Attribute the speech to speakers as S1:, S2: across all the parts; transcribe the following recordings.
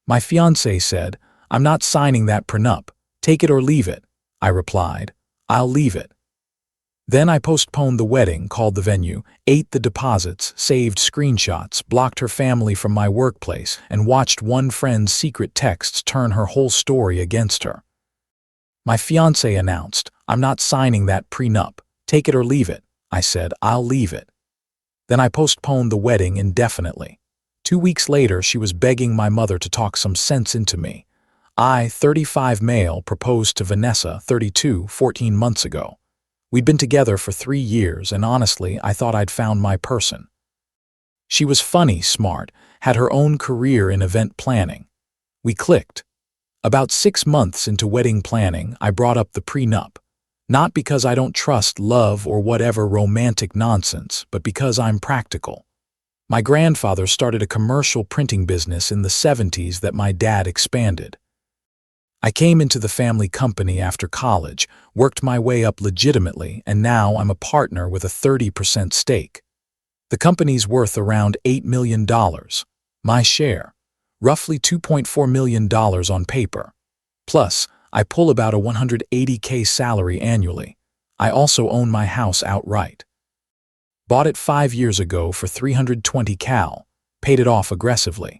S1: My fiancé said, "I'm not signing that prenup. Take it or leave it." I replied, "I'll leave it." Then I postponed the wedding, called the venue, ate the deposits, saved screenshots, blocked her family from my workplace, and watched one friend's secret texts turn her whole story against her. My fiancé announced, "I'm not signing that prenup. Take it or leave it." I said, "I'll leave it." Then I postponed the wedding indefinitely. 2 weeks later, she was begging my mother to talk some sense into me. I, 35 male, proposed to Vanessa, 32, 14 months ago. We'd been together for 3 years, and honestly, I thought I'd found my person. She was funny, smart, had her own career in event planning. We clicked. About 6 months into wedding planning, I brought up the prenup. Not because I don't trust love or whatever romantic nonsense, but because I'm practical. My grandfather started a commercial printing business in the 70s that my dad expanded. I came into the family company after college, worked my way up legitimately, and now I'm a partner with a 30% stake. The company's worth around $8 million. My share, roughly $2.4 million on paper. Plus, I pull about a $180K salary annually. I also own my house outright. Bought it 5 years ago for $320K, paid it off aggressively.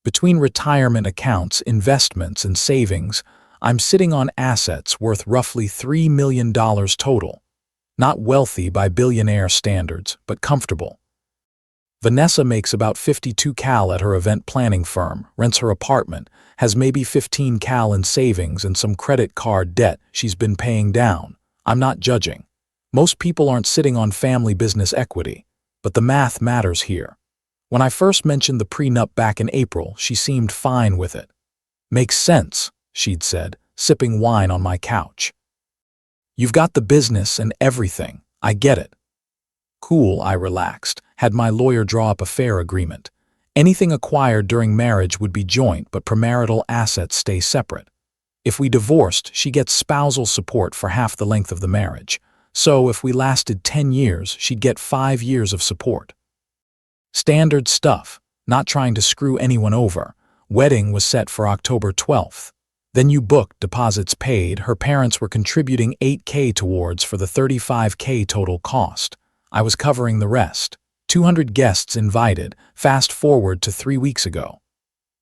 S1: Between retirement accounts, investments, and savings, I'm sitting on assets worth roughly $3 million total. Not wealthy by billionaire standards, but comfortable. Vanessa makes about $52K at her event planning firm, rents her apartment, has maybe $15K in savings and some credit card debt she's been paying down. I'm not judging. Most people aren't sitting on family business equity, but the math matters here. When I first mentioned the prenup back in April, she seemed fine with it. "Makes sense," she'd said, sipping wine on my couch. "You've got the business and everything. I get it." Cool, I relaxed, had my lawyer draw up a fair agreement. Anything acquired during marriage would be joint, but premarital assets stay separate. If we divorced, she gets spousal support for half the length of the marriage. So if we lasted 10 years, she'd get 5 years of support. Standard stuff, not trying to screw anyone over. Wedding was set for October 12th. Then you booked, deposits paid, her parents were contributing $8K towards for the $35K total cost. I was covering the rest. 200 guests invited, fast forward to 3 weeks ago.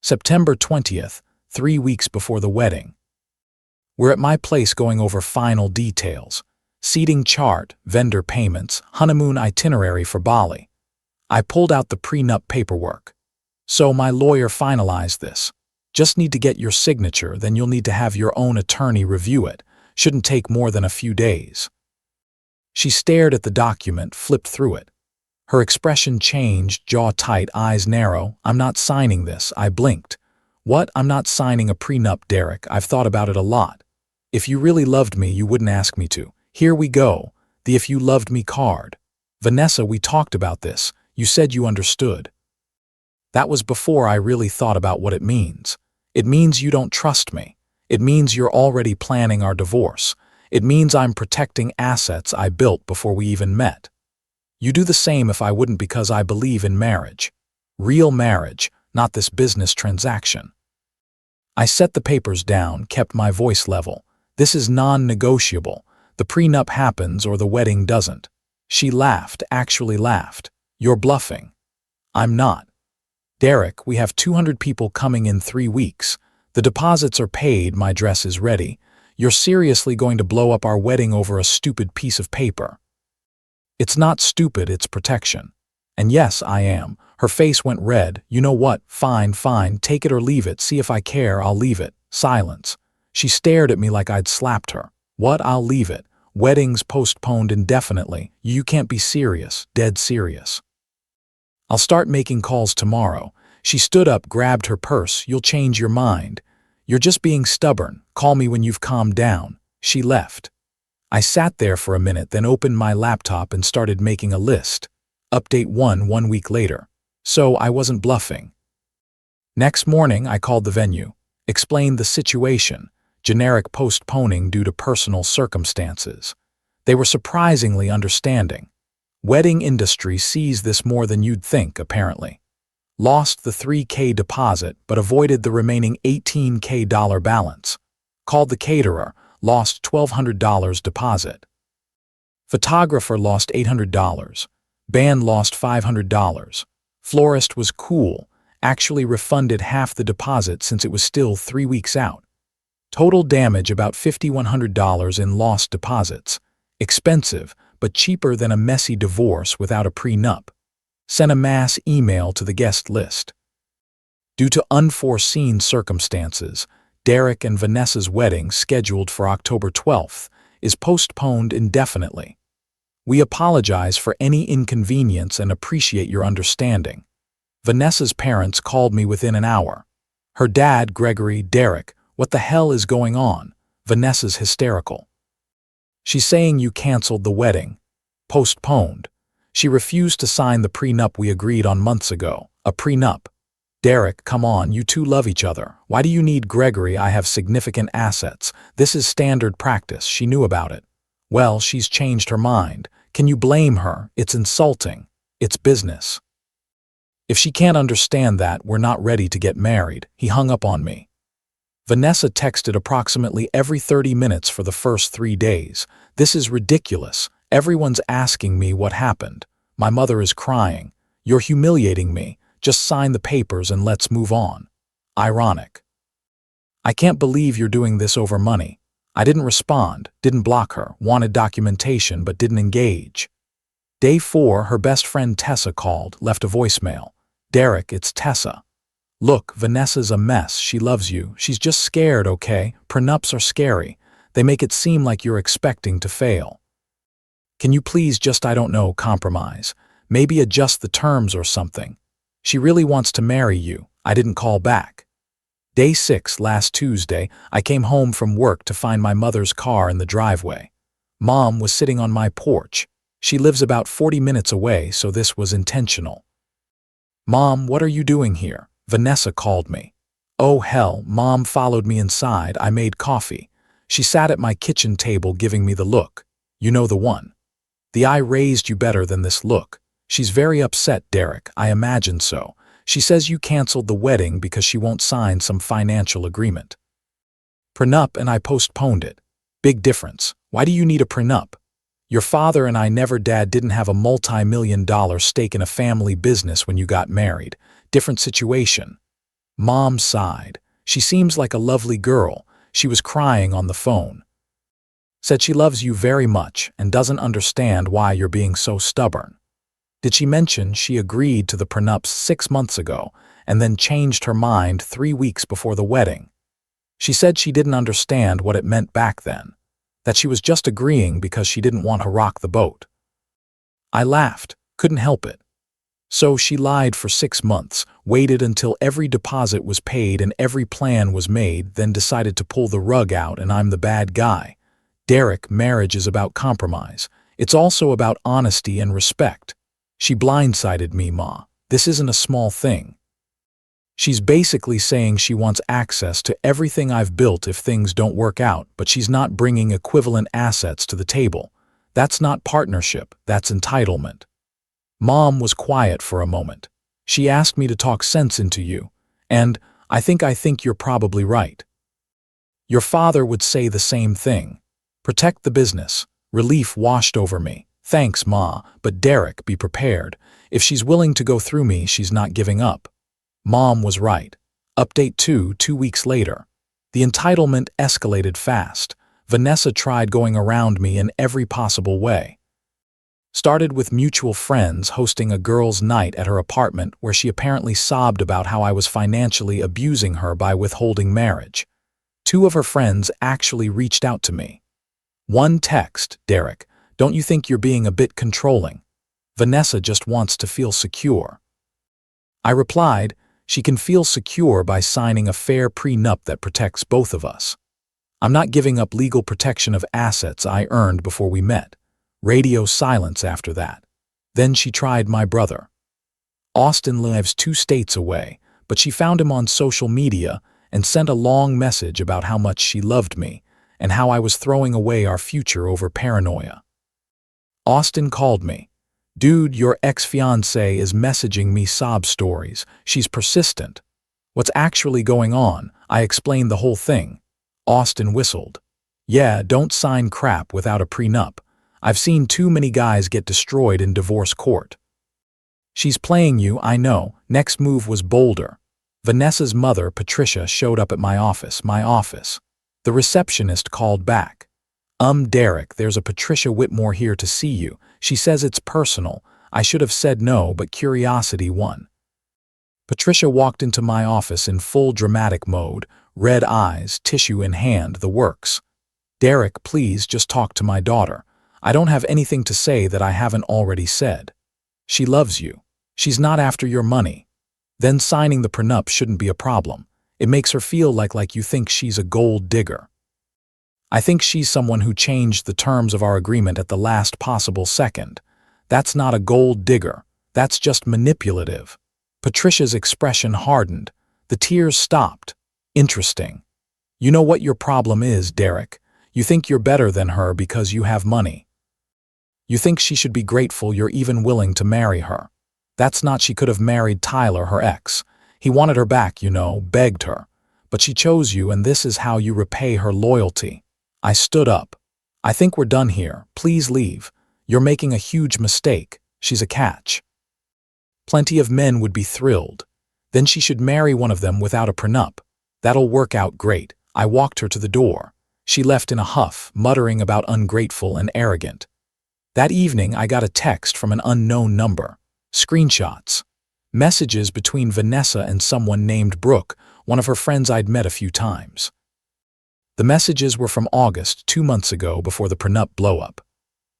S1: September 20th, 3 weeks before the wedding. We're at my place going over final details. Seating chart, vendor payments, honeymoon itinerary for Bali. I pulled out the prenup paperwork. "So my lawyer finalized this. Just need to get your signature, then you'll need to have your own attorney review it. Shouldn't take more than a few days." She stared at the document, flipped through it. Her expression changed, jaw tight, eyes narrow. "I'm not signing this." I blinked. "What? I'm not signing a prenup, Derek. I've thought about it a lot. If you really loved me, you wouldn't ask me to. Here we go. The if you loved me card. Vanessa, we talked about this. You said you understood." That was before I really thought about what it means. It means you don't trust me. It means you're already planning our divorce. It means I'm protecting assets I built before we even met. You do the same if I wouldn't, because I believe in marriage. Real marriage, not this business transaction. I set the papers down, kept my voice level. This is non-negotiable. The prenup happens or the wedding doesn't. She laughed, actually laughed. "You're bluffing." "I'm not. Derek, we have 200 people coming in 3 weeks. The deposits are paid, my dress is ready. You're seriously going to blow up our wedding over a stupid piece of paper?" "It's not stupid, it's protection." "And yes, I am." Her face went red. "You know what? Fine, fine, take it or leave it. See if I care, I'll leave it." Silence. She stared at me like I'd slapped her. "What? I'll leave it? Weddings postponed indefinitely. You can't be serious, dead serious." "I'll start making calls tomorrow." She stood up, grabbed her purse. "You'll change your mind. You're just being stubborn. Call me when you've calmed down." She left. I sat there for a minute, then opened my laptop and started making a list. Update 1 week later. So I wasn't bluffing. Next morning, I called the venue, explained the situation, generic postponing due to personal circumstances. They were surprisingly understanding. Wedding industry sees this more than you'd think, apparently. Lost the $3K deposit but avoided the remaining $18K balance. Called the caterer, lost $1,200 deposit. Photographer lost $800. Band lost $500. Florist was cool, actually refunded half the deposit since it was still 3 weeks out. Total damage about $5,100 in lost deposits. Expensive, but cheaper than a messy divorce without a prenup. Sent a mass email to the guest list. Due to unforeseen circumstances, Derek and Vanessa's wedding, scheduled for October 12th, is postponed indefinitely. We apologize for any inconvenience and appreciate your understanding. Vanessa's parents called me within an hour. Her dad, Gregory, Derek, what the hell is going on? Vanessa's hysterical. She's saying you canceled the wedding. Postponed. She refused to sign the prenup we agreed on months ago. A prenup. Derek, come on, you two love each other. Why do you need Gregory? I have significant assets. This is standard practice. She knew about it. Well, she's changed her mind. Can you blame her? It's insulting. It's business. If she can't understand that, we're not ready to get married. He hung up on me. Vanessa texted approximately every 30 minutes for the first 3 days. This is ridiculous. Everyone's asking me what happened. My mother is crying. You're humiliating me. Just sign the papers and let's move on. Ironic. I can't believe you're doing this over money. I didn't respond, didn't block her, wanted documentation but didn't engage. Day 4, her best friend Tessa called, left a voicemail. Derek, it's Tessa. Look, Vanessa's a mess. She loves you. She's just scared, okay? Prenups are scary. They make it seem like you're expecting to fail. Can you please just, I don't know, compromise? Maybe adjust the terms or something. She really wants to marry you. I didn't call back. Day 6, last Tuesday, I came home from work to find my mother's car in the driveway. Mom was sitting on my porch. She lives about 40 minutes away, so this was intentional. Mom, what are you doing here? Vanessa called me. Oh hell, Mom followed me inside. I made coffee. She sat at my kitchen table giving me the look. You know the one. The eye raised you better than this look. She's very upset, Derek. I imagine so. She says you canceled the wedding because she won't sign some financial agreement. Prenup, and I postponed it. Big difference. Why do you need a prenup? Your father and I didn't have a multi-million-dollar stake in a family business when you got married. Different situation. Mom sighed. She seems like a lovely girl. She was crying on the phone. Said she loves you very much and doesn't understand why you're being so stubborn. Did she mention she agreed to the prenups 6 months ago and then changed her mind 3 weeks before the wedding? She said she didn't understand what it meant back then, that she was just agreeing because she didn't want to rock the boat. I laughed, couldn't help it. So she lied for 6 months, waited until every deposit was paid and every plan was made, then decided to pull the rug out and I'm the bad guy. Derek, marriage is about compromise. It's also about honesty and respect. She blindsided me, Ma. This isn't a small thing. She's basically saying she wants access to everything I've built if things don't work out, but she's not bringing equivalent assets to the table. That's not partnership, that's entitlement. Mom was quiet for a moment. She asked me to talk sense into you, and I think you're probably right. Your father would say the same thing. Protect the business. Relief washed over me. Thanks, Ma, but Derek, be prepared. If she's willing to go through me, she's not giving up. Mom was right. Update 2 weeks later. The entitlement escalated fast. Vanessa tried going around me in every possible way. Started with mutual friends hosting a girls' night at her apartment where she apparently sobbed about how I was financially abusing her by withholding marriage. 2 of her friends actually reached out to me. One text, Derek, don't you think you're being a bit controlling? Vanessa just wants to feel secure. I replied, she can feel secure by signing a fair prenup that protects both of us. I'm not giving up legal protection of assets I earned before we met. Radio silence after that. Then she tried my brother. Austin lives 2 states away, but she found him on social media and sent a long message about how much she loved me and how I was throwing away our future over paranoia. Austin called me. Dude, your ex-fiancée is messaging me sob stories. She's persistent. What's actually going on? I explained the whole thing. Austin whistled. Yeah, don't sign crap without a prenup. I've seen too many guys get destroyed in divorce court. She's playing you, I know. Next move was bolder. Vanessa's mother, Patricia, showed up at my office. The receptionist called back. Derek, there's a Patricia Whitmore here to see you. She says it's personal. I should have said no, but curiosity won. Patricia walked into my office in full dramatic mode, red eyes, tissue in hand, the works. Derek, please just talk to my daughter. I don't have anything to say that I haven't already said. She loves you. She's not after your money. Then signing the prenup shouldn't be a problem. It makes her feel like you think she's a gold digger. I think she's someone who changed the terms of our agreement at the last possible second. That's not a gold digger. That's just manipulative. Patricia's expression hardened. The tears stopped. Interesting. You know what your problem is, Derek? You think you're better than her because you have money. You think she should be grateful you're even willing to marry her. That's not she could have married Tyler, her ex. He wanted her back, you know, begged her. But she chose you, and this is how you repay her loyalty. I stood up. I think we're done here. Please leave. You're making a huge mistake. She's a catch. Plenty of men would be thrilled. Then she should marry one of them without a prenup. That'll work out great. I walked her to the door. She left in a huff, muttering about ungrateful and arrogant. That evening, I got a text from an unknown number. Screenshots. Messages between Vanessa and someone named Brooke, one of her friends I'd met a few times. The messages were from August, 2 months ago, before the prenup blow-up.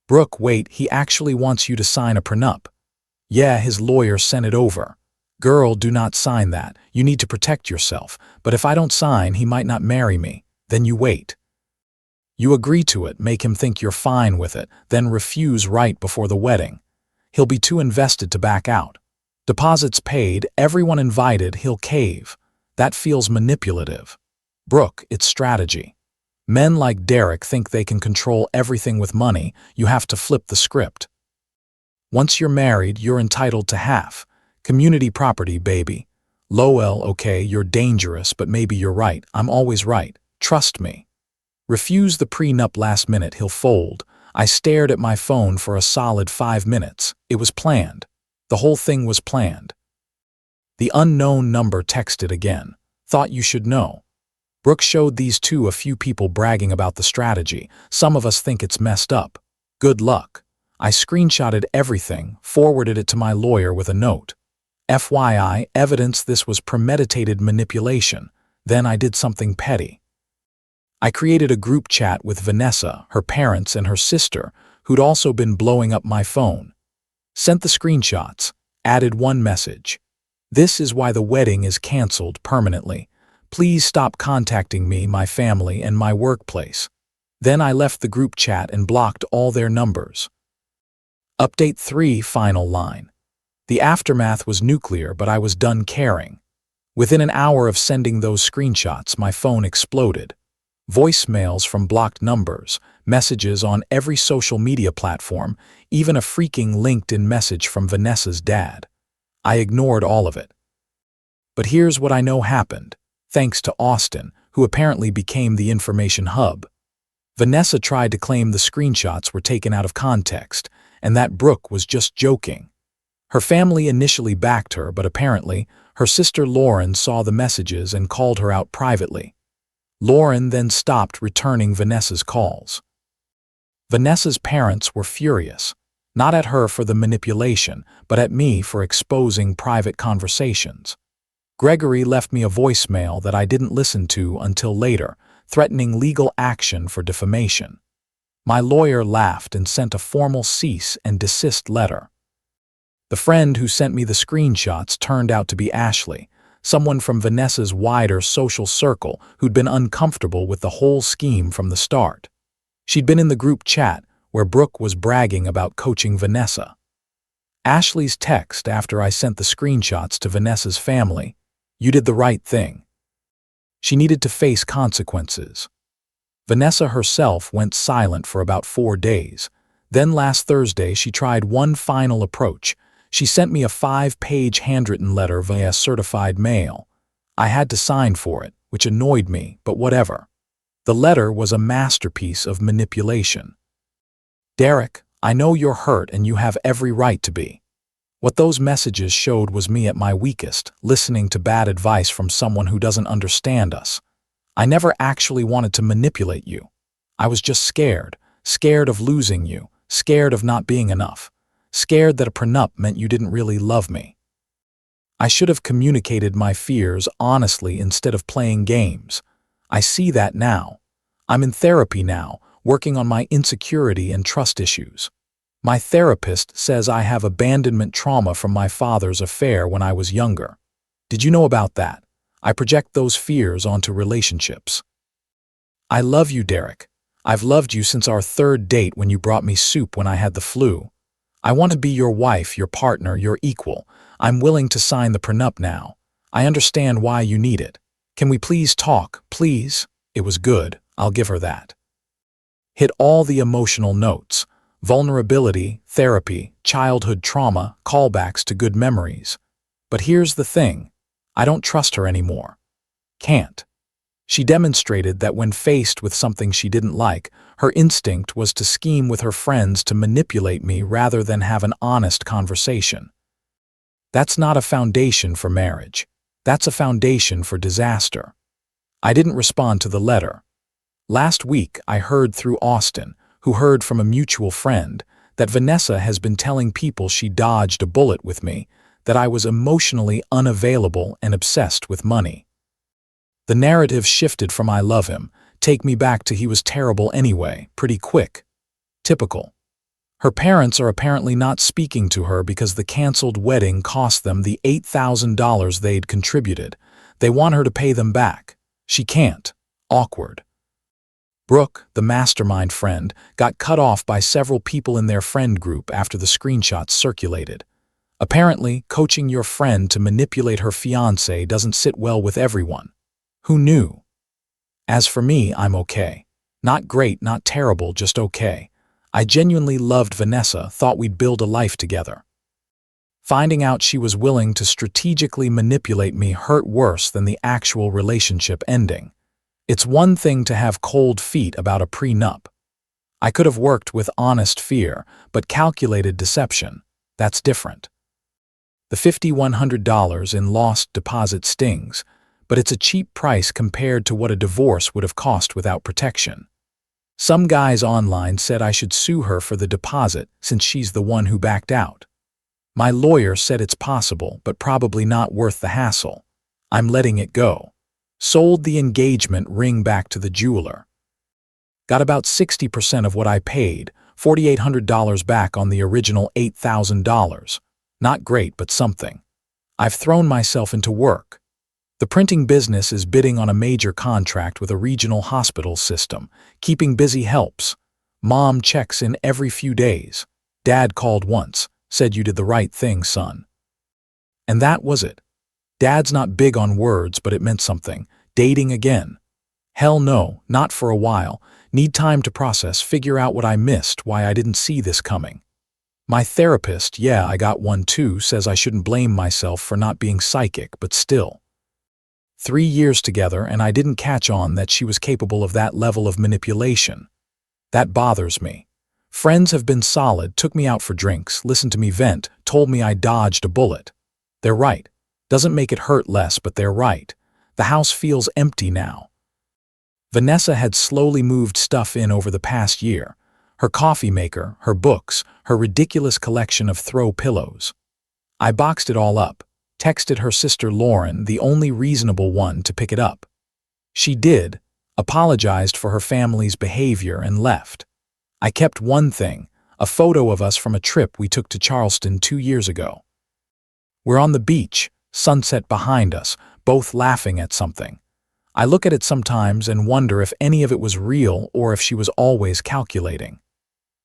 S1: Brooke, wait, he actually wants you to sign a prenup. Yeah, his lawyer sent it over. Girl, do not sign that. You need to protect yourself. But if I don't sign, he might not marry me. Then you wait. You agree to it, make him think you're fine with it, then refuse right before the wedding. He'll be too invested to back out. Deposits paid, everyone invited, he'll cave. That feels manipulative. Brooke, it's strategy. Men like Derek think they can control everything with money. You have to flip the script. Once you're married, you're entitled to half. Community property, baby. Lowell, okay, you're dangerous, but maybe you're right. I'm always right. Trust me. Refuse the prenup last minute, he'll fold. I stared at my phone for a solid 5 minutes. It was planned. The whole thing was planned. The unknown number texted again. Thought you should know. Brooke showed these two a few people bragging about the strategy. Some of us think it's messed up. Good luck. I screenshotted everything, forwarded it to my lawyer with a note. FYI, evidence this was premeditated manipulation. Then I did something petty. I created a group chat with Vanessa, her parents, and her sister, who'd also been blowing up my phone. Sent the screenshots, added one message. This is why the wedding is canceled permanently. Please stop contacting me, my family, and my workplace. Then I left the group chat and blocked all their numbers. Update 3, final line. The aftermath was nuclear, but I was done caring. Within an hour of sending those screenshots, my phone exploded. Voicemails from blocked numbers, messages on every social media platform, even a freaking LinkedIn message from Vanessa's dad. I ignored all of it. But here's what I know happened, thanks to Austin, who apparently became the information hub. Vanessa tried to claim the screenshots were taken out of context, and that Brooke was just joking. Her family initially backed her, but apparently, her sister Lauren saw the messages and called her out privately. Lauren then stopped returning Vanessa's calls. Vanessa's parents were furious, not at her for the manipulation, but at me for exposing private conversations. Gregory left me a voicemail that I didn't listen to until later, threatening legal action for defamation. My lawyer laughed and sent a formal cease and desist letter. The friend who sent me the screenshots turned out to be Ashley, someone from Vanessa's wider social circle who'd been uncomfortable with the whole scheme from the start. She'd been in the group chat where Brooke was bragging about coaching Vanessa. Ashley's text after I sent the screenshots to Vanessa's family, "You did the right thing." She needed to face consequences. Vanessa herself went silent for about 4 days. Then last Thursday, she tried one final approach. She sent me a 5-page handwritten letter via certified mail. I had to sign for it, which annoyed me, but whatever. The letter was a masterpiece of manipulation. Derek, I know you're hurt and you have every right to be. What those messages showed was me at my weakest, listening to bad advice from someone who doesn't understand us. I never actually wanted to manipulate you. I was just scared of losing you, scared of not being enough, scared that a prenup meant you didn't really love me. I should have communicated my fears honestly instead of playing games. I see that now. I'm in therapy now, working on my insecurity and trust issues. My therapist says I have abandonment trauma from my father's affair when I was younger. Did you know about that? I project those fears onto relationships. I love you, Derek. I've loved you since our 3rd date when you brought me soup when I had the flu. I want to be your wife, your partner, your equal. I'm willing to sign the prenup now. I understand why you need it. Can we please talk, please? It was good, I'll give her that. Hit all the emotional notes. Vulnerability, therapy, childhood trauma, callbacks to good memories. But here's the thing. I don't trust her anymore. Can't. She demonstrated that when faced with something she didn't like, her instinct was to scheme with her friends to manipulate me rather than have an honest conversation. That's not a foundation for marriage. That's a foundation for disaster. I didn't respond to the letter. Last week, I heard through Austin, who heard from a mutual friend, that Vanessa has been telling people she dodged a bullet with me, that I was emotionally unavailable and obsessed with money. The narrative shifted from I love him, take me back to he was terrible anyway, pretty quick. Typical. Her parents are apparently not speaking to her because the canceled wedding cost them the $8,000 they'd contributed. They want her to pay them back. She can't. Awkward. Brooke, the mastermind friend, got cut off by several people in their friend group after the screenshots circulated. Apparently, coaching your friend to manipulate her fiancé doesn't sit well with everyone. Who knew? As for me, I'm okay. Not great, not terrible, just okay. I genuinely loved Vanessa, thought we'd build a life together. Finding out she was willing to strategically manipulate me hurt worse than the actual relationship ending. It's one thing to have cold feet about a prenup. I could have worked with honest fear, but calculated deception. That's different. The $5,100 in lost deposit stings, but it's a cheap price compared to what a divorce would have cost without protection. Some guys online said I should sue her for the deposit since she's the one who backed out. My lawyer said it's possible, but probably not worth the hassle. I'm letting it go. Sold the engagement ring back to the jeweler. Got about 60% of what I paid, $4,800 back on the original $8,000. Not great, but something. I've thrown myself into work. The printing business is bidding on a major contract with a regional hospital system. Keeping busy helps. Mom checks in every few days. Dad called once, said you did the right thing, son. And that was it. Dad's not big on words, but it meant something. Dating again. Hell no, not for a while. Need time to process, figure out what I missed, why I didn't see this coming. My therapist, yeah, I got one too, says I shouldn't blame myself for not being psychic, but still. 3 years together and I didn't catch on that she was capable of that level of manipulation. That bothers me. Friends have been solid, took me out for drinks, listened to me vent, told me I dodged a bullet. They're right. Doesn't make it hurt less, but they're right. The house feels empty now. Vanessa had slowly moved stuff in over the past year. Her coffee maker, her books, her ridiculous collection of throw pillows. I boxed it all up. Texted her sister Lauren, the only reasonable one, to pick it up. She did, apologized for her family's behavior, and left. I kept one thing, a photo of us from a trip we took to Charleston 2 years ago. We're on the beach, sunset behind us, both laughing at something. I look at it sometimes and wonder if any of it was real or if she was always calculating.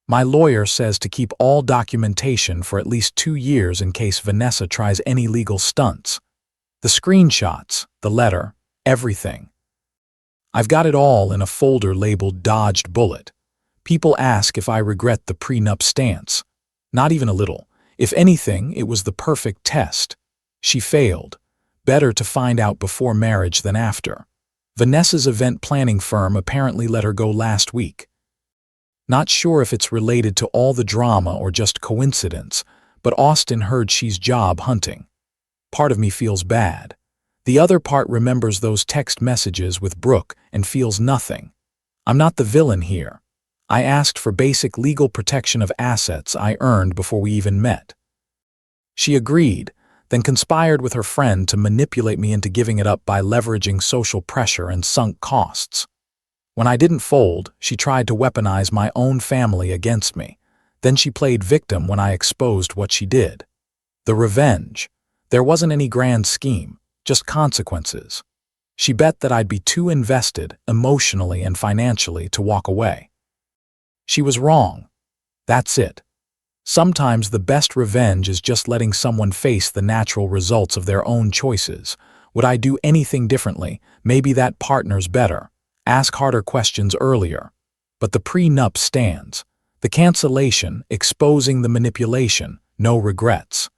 S1: My lawyer says to keep all documentation for at least 2 years in case Vanessa tries any legal stunts. The screenshots, the letter, everything. I've got it all in a folder labeled Dodged Bullet. People ask if I regret the prenup stance. Not even a little. If anything, it was the perfect test. She failed. Better to find out before marriage than after. Vanessa's event planning firm apparently let her go last week. Not sure if it's related to all the drama or just coincidence, but Austin heard she's job hunting. Part of me feels bad. The other part remembers those text messages with Brooke and feels nothing. I'm not the villain here. I asked for basic legal protection of assets I earned before we even met. She agreed, then conspired with her friend to manipulate me into giving it up by leveraging social pressure and sunk costs. When I didn't fold, she tried to weaponize my own family against me. Then she played victim when I exposed what she did. The revenge. There wasn't any grand scheme, just consequences. She bet that I'd be too invested, emotionally and financially, to walk away. She was wrong. That's it. Sometimes the best revenge is just letting someone face the natural results of their own choices. Would I do anything differently? Maybe that partner's better. Ask harder questions earlier. But the prenup stands. The cancellation, exposing the manipulation, no regrets.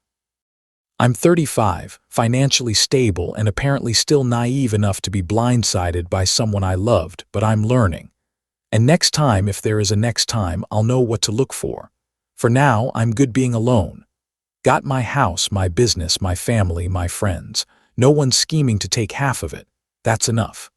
S1: I'm 35, financially stable, and apparently still naive enough to be blindsided by someone I loved, but I'm learning. And next time, if there is a next time, I'll know what to look for. For now, I'm good being alone. Got my house, my business, my family, my friends. No one scheming to take half of it. That's enough.